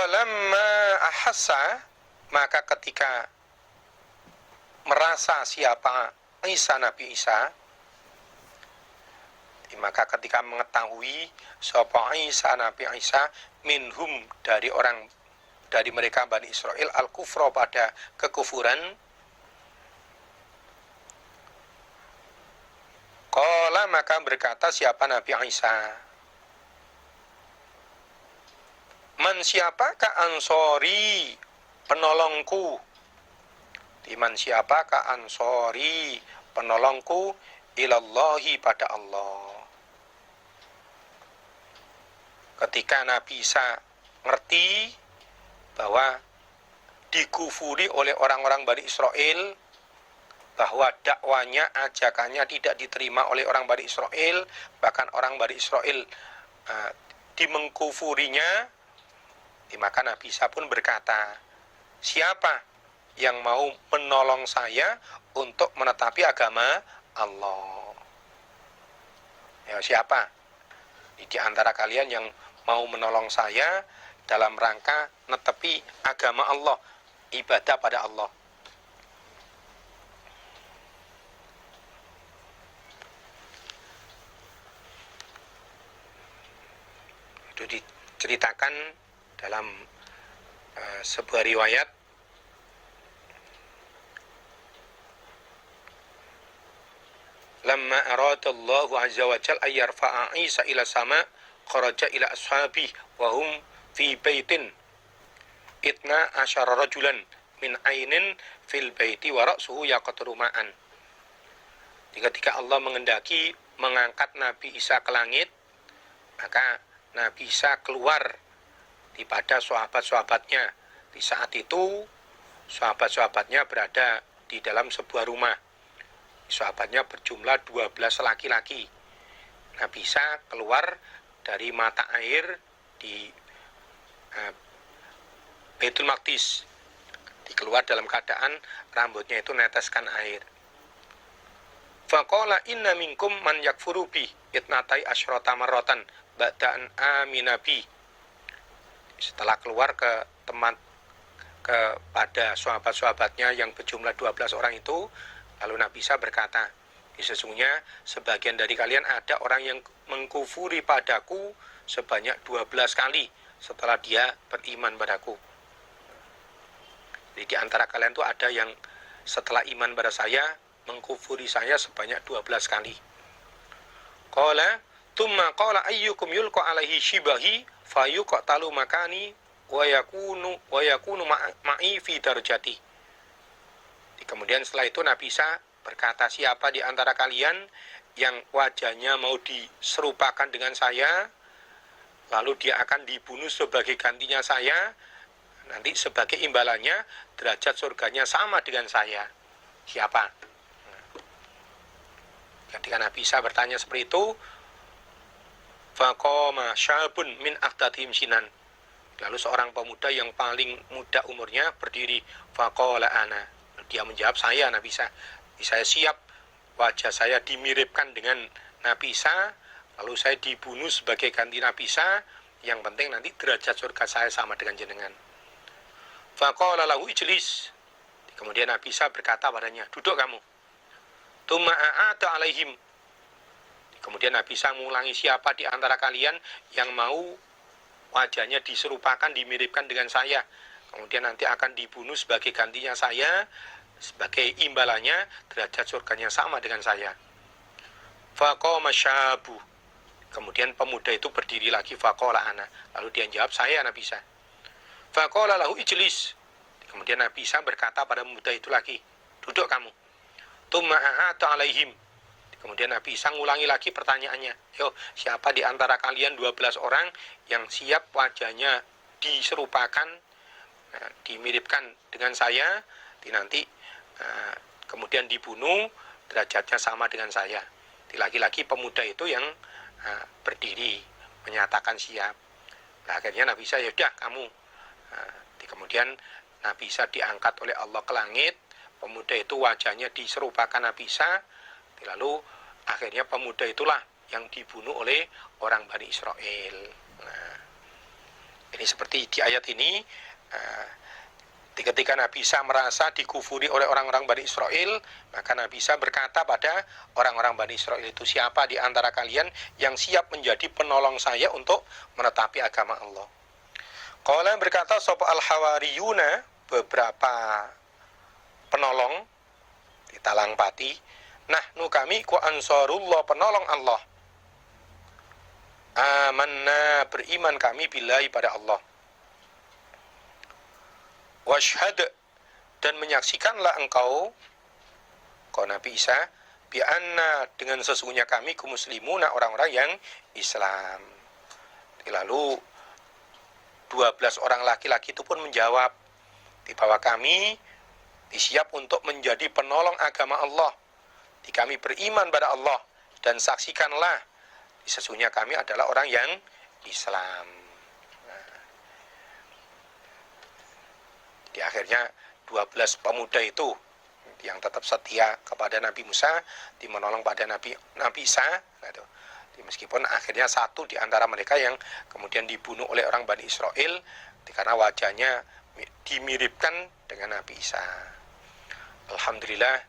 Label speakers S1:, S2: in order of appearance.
S1: Falamma ahassa, maka ketika merasa siapa Isa, Nabi Isa, maka ketika mengetahui sapa Isa, Nabi Isa, minhum, dari mereka Bani Israel, al-kufra, pada kekufuran, qala, maka berkata siapa Nabi Isa, man, siapakah ansori, penolongku, man siapakah ansori, penolongku, ilallahi, pada Allah. Ketika Nabi Isa ngerti bahwa dikufuri oleh orang-orang Bani Israel, bahwa dakwanya, ajakannya tidak diterima oleh orang Bani Israel, bahkan orang Bani Israel dimengkufurinya, maka Nabi Isa pun berkata, siapa yang mau menolong saya untuk menetapi agama Allah? Ya, siapa di antara kalian yang mau menolong saya dalam rangka netepi agama Allah, ibadah pada Allah? Itu diceritakan dalam sebuah riwayat. Lamma aradallahu azza wa jalla ayyarfa'a Isa ila sama, kharaja ila ashabi wa hum fi baitin itna asyara rajulan min ainin fil baiti wa ra'suhu yaqturu ma'an. Ketika Allah mengendaki mengangkat Nabi Isa ke langit, maka Nabi Isa keluar pada sahabat-sahabatnya. Di saat itu sahabat-sahabatnya berada di dalam sebuah rumah. Sahabatnya berjumlah 12 laki-laki. Nabi Isa keluar dari mata air di Baitul Maqdis. Keluar dalam keadaan rambutnya itu neteskan air. Faqala inna minkum man yakfuru bi itnatai asyrata marratan ba'da'an aminabi. Setelah keluar kepada sahabat-sahabatnya yang berjumlah 12 orang itu, lalu Nabi Isa berkata, sesungguhnya sebagian dari kalian ada orang yang mengkufuri padaku sebanyak 12 kali setelah dia beriman padaku. Jadi di antara kalian itu ada yang setelah iman pada saya mengkufuri saya sebanyak 12 kali. Qala thumma qala ayyukum yulqa alaihi shibahi fayuqtalu makani wa yakunu ma'i fi darajati. Kemudian setelah itu Nabi Isa berkata, siapa di antara kalian yang wajahnya mau diserupakan dengan saya, lalu dia akan dibunuh sebagai gantinya saya, nanti sebagai imbalannya derajat surganya sama dengan saya. Siapa? Ketika Nabi Isa bertanya seperti itu, faqama syabun min aqdatihim sinan. Lalu seorang pemuda yang paling muda umurnya berdiri, faqala ana. Dia menjawab, saya Nabi Isa. Saya siap wajah saya dimiripkan dengan Nabi Isa, lalu saya dibunuh sebagai ganti Nabi Isa, yang penting nanti derajat surga saya sama dengan jenengan. Faqala lahu ijlis. Kemudian Nabi Isa berkata padanya, duduk kamu. Tsumma a'ata alaihim. Kemudian Nabi Isa mengulangi, siapa di antara kalian yang mau wajahnya diserupakan, dimiripkan dengan saya, kemudian nanti akan dibunuh sebagai gantinya saya, sebagai imbalannya derajat surganya sama dengan saya. Faqama syabu. Kemudian pemuda itu berdiri lagi, faqala ana. Lalu dia jawab, saya Nabi Isa. Faqala lahu ijlis. Kemudian Nabi Isa berkata pada pemuda itu lagi, duduk kamu. Tsumma a'ata alaihim. Kemudian Nabi Isa ngulangi lagi pertanyaannya, yo, siapa di antara kalian 12 orang yang siap wajahnya diserupakan, dimiripkan dengan saya, nanti kemudian dibunuh, derajatnya sama dengan saya. Lagi-lagi pemuda itu yang berdiri menyatakan siap. Nah, akhirnya Nabi Isa, ya udah kamu. Kemudian Nabi Isa diangkat oleh Allah ke langit. Pemuda itu wajahnya diserupakan Nabi Isa. Lalu akhirnya pemuda itulah yang dibunuh oleh orang Bani Israel. Nah, ini Ini seperti di ayat ini, ketika Nabi Isa merasa dikufuri oleh orang-orang Bani Israel, maka Nabi Isa berkata pada orang-orang Bani Israel itu, siapa di antara kalian yang siap menjadi penolong saya untuk menetapi agama Allah? Qala berkata sapa al-hawariyuna, beberapa penolong di Talang Pati, nahnu kami ku ansarullah, penolong Allah. Amanna, beriman kami billahi pada Allah. Washhad, dan menyaksikanlah engkau, kau Nabi Isa, bi'anna, dengan sesungguhnya kami kaum muslimuna, orang-orang yang Islam. Lalu 12 orang laki-laki itu pun menjawab, di bawah kami disiap untuk menjadi penolong agama Allah. Di kami beriman pada Allah, dan saksikanlah sesungguhnya kami adalah orang yang Islam. Di akhirnya 12 pemuda itu yang tetap setia kepada Nabi Musa, menolong pada Nabi Isa, gitu. Meskipun akhirnya satu di antara mereka yang kemudian dibunuh oleh orang Bani Israel karena wajahnya dimiripkan dengan Nabi Isa. Alhamdulillah,